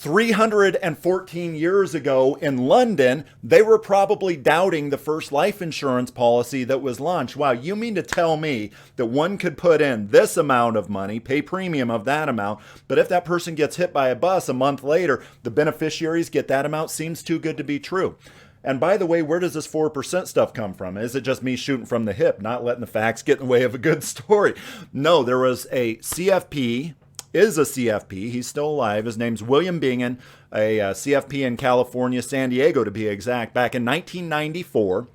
314 years ago in London, they were probably doubting the first life insurance policy that was launched. Wow, you mean to tell me that one could put in this amount of money, pay premium of that amount, but if that person gets hit by a bus a month later, the beneficiaries get that amount? Seems too good to be true. And by the way, where does this 4% stuff come from? Is it just me shooting from the hip, not letting the facts get in the way of a good story? No, there was a CFP, is a CFP. He's still alive. His name's William Bingen, a CFP in California, San Diego to be exact, back in 1994.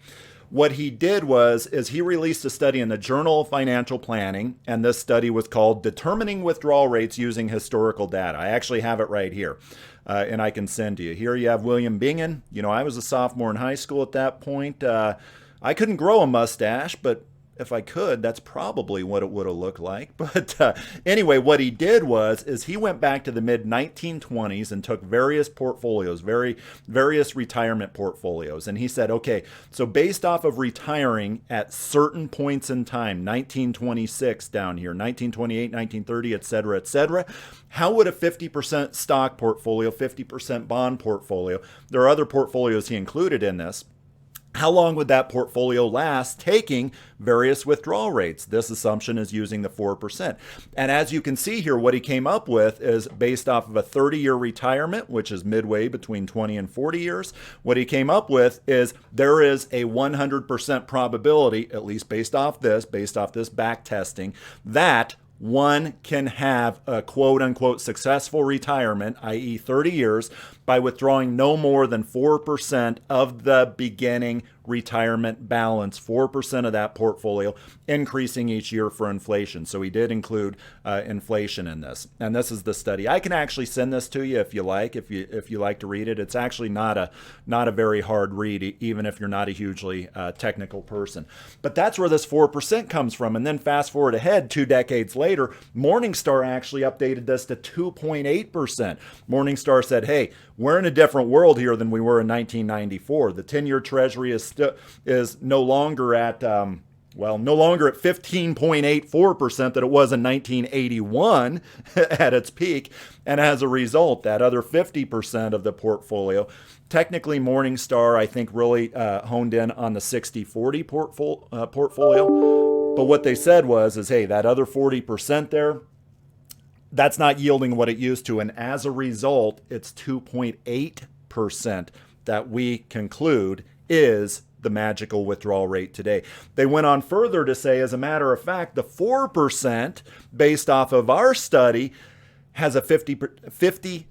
What he did is he released a study in the Journal of Financial Planning, and this study was called Determining Withdrawal Rates Using Historical Data. I actually have it right here, and I can send to you. Here you have William Bingen. You know, I was a sophomore in high school at that point. I couldn't grow a mustache, but if I could, that's probably what it would have looked like. But anyway, what he did is he went back to the mid 1920s and took various portfolios, various retirement portfolios. And he said, okay, so based off of retiring at certain points in time, 1926 down here, 1928, 1930, et cetera, how would a 50% stock portfolio, 50% bond portfolio, there are other portfolios he included in this, how long would that portfolio last taking various withdrawal rates? This assumption is using the 4%. And as you can see here, what he came up with is based off of a 30-year retirement, which is midway between 20 and 40 years. What he came up with is there is a 100% probability, at least based off this back testing, that one can have a quote-unquote successful retirement, i.e. 30 years, by withdrawing no more than 4% of the beginning retirement balance, 4% of that portfolio, increasing each year for inflation. So he did include inflation in this. And this is the study. I can actually send this to you if you like, if you like to read it. It's actually not a very hard read, even if you're not a hugely technical person. But that's where this 4% comes from. And then fast forward ahead 2 decades later, Morningstar actually updated this to 2.8%. Morningstar said, hey, we're in a different world here than we were in 1994. The 10-year Treasury is no longer at 15.84% that it was in 1981 at its peak. And as a result, that other 50% of the portfolio, technically Morningstar, I think, really honed in on the 60-40 portfolio. But what they said is, hey, that other 40% there, that's not yielding what it used to. And as a result, it's 2.8% that we conclude is the magical withdrawal rate today. They went on further to say, as a matter of fact, the 4% based off of our study has a 52%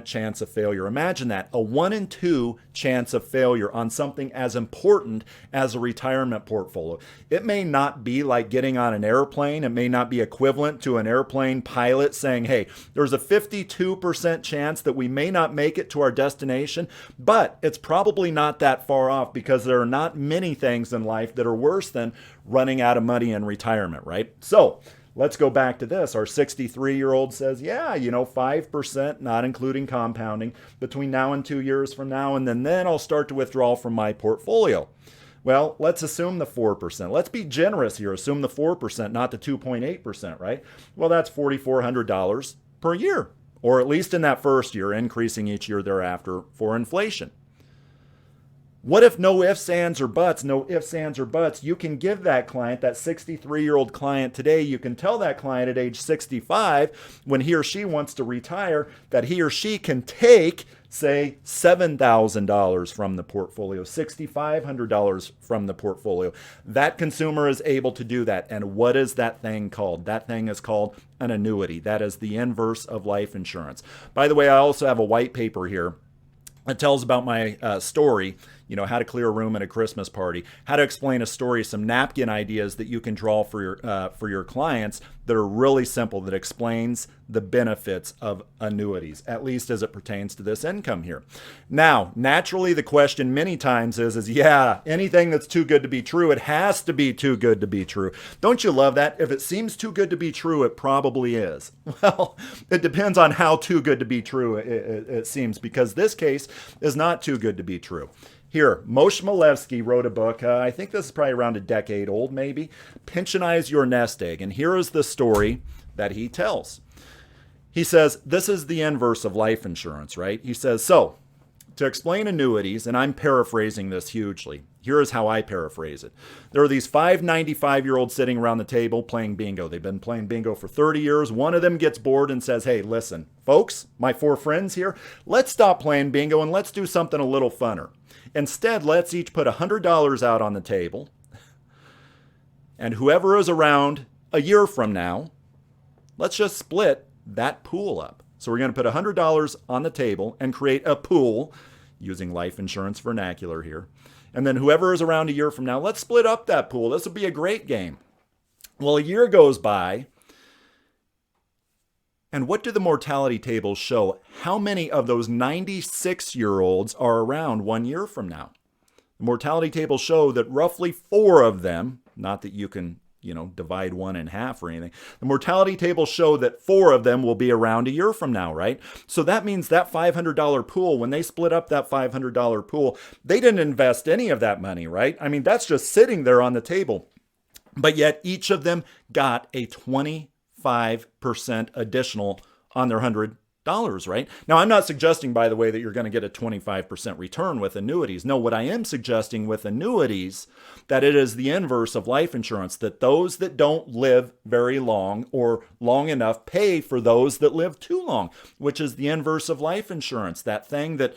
chance of failure. Imagine that, a 1 in 2 chance of failure on something as important as a retirement portfolio. It may not be like getting on an airplane. It may not be equivalent to an airplane pilot saying, hey, there's a 52% chance that we may not make it to our destination, but it's probably not that far off because there are not many things in life that are worse than running out of money in retirement, right? So let's go back to this. Our 63-year-old says, yeah, 5%, not including compounding, between now and 2 years from now, and then I'll start to withdraw from my portfolio. Well, let's assume the 4%. Let's be generous here. Assume the 4%, not the 2.8%, right? Well, that's $4,400 per year, or at least in that first year, increasing each year thereafter for inflation. What if no ifs, ands, or buts? No ifs, ands, or buts. You can give that client, that 63-year-old client today, you can tell that client at age 65, when he or she wants to retire, that he or she can take, say, $7,000 from the portfolio, $6,500 from the portfolio. That consumer is able to do that. And what is that thing called? That thing is called an annuity. That is the inverse of life insurance. By the way, I also have a white paper here. It tells about my story, how to clear a room at a Christmas party, how to explain a story, some napkin ideas that you can draw for your clients that are really simple, that explains the benefits of annuities, at least as it pertains to this income here. Now, naturally, the question many times is yeah, anything that's too good to be true, it has to be too good to be true. Don't you love that? If it seems too good to be true, it probably is. Well, it depends on how too good to be true it seems, because this case is not too good to be true. Here, Moshe Milevsky wrote a book, I think this is probably around a decade old maybe, Pensionize Your Nest Egg. And here is the story that he tells. he says, this is the inverse of life insurance, right? He says, so to explain annuities, and I'm paraphrasing this hugely, here is how I paraphrase it. There are these 595-year-olds sitting around the table playing bingo. They've been playing bingo for 30 years. One of them gets bored and says, hey, listen, folks, my 4 friends here, let's stop playing bingo and let's do something a little funner. Instead, let's each put $100 out on the table. And whoever is around a year from now, let's just split that pool up. So we're going to put $100 on the table and create a pool, using life insurance vernacular here. And then whoever is around a year from now, let's split up that pool. This will be a great game. Well, a year goes by. And what do the mortality tables show? How many of those 96-year-olds are around 1 year from now? The mortality tables show that roughly 4 of them, not that you can divide 1 in half or anything. The mortality tables show that 4 of them will be around a year from now, right? So that means that $500 pool, when they split up that $500 pool, they didn't invest any of that money, right? I mean, that's just sitting there on the table. But yet each of them got a 25% additional on their $100, right? Now, I'm not suggesting, by the way, that you're going to get a 25% return with annuities. No, what I am suggesting with annuities, that it is the inverse of life insurance, that those that don't live very long or long enough pay for those that live too long, which is the inverse of life insurance, that thing that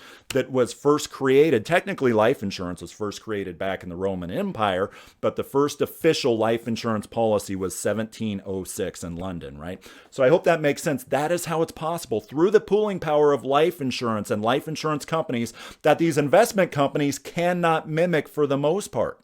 was first created. Technically, life insurance was first created back in the Roman Empire, but the first official life insurance policy was 1706 in London, right? So I hope that makes sense. That is how it's possible, through the pooling power of life insurance and life insurance companies, that these investment companies cannot mimic for the most part.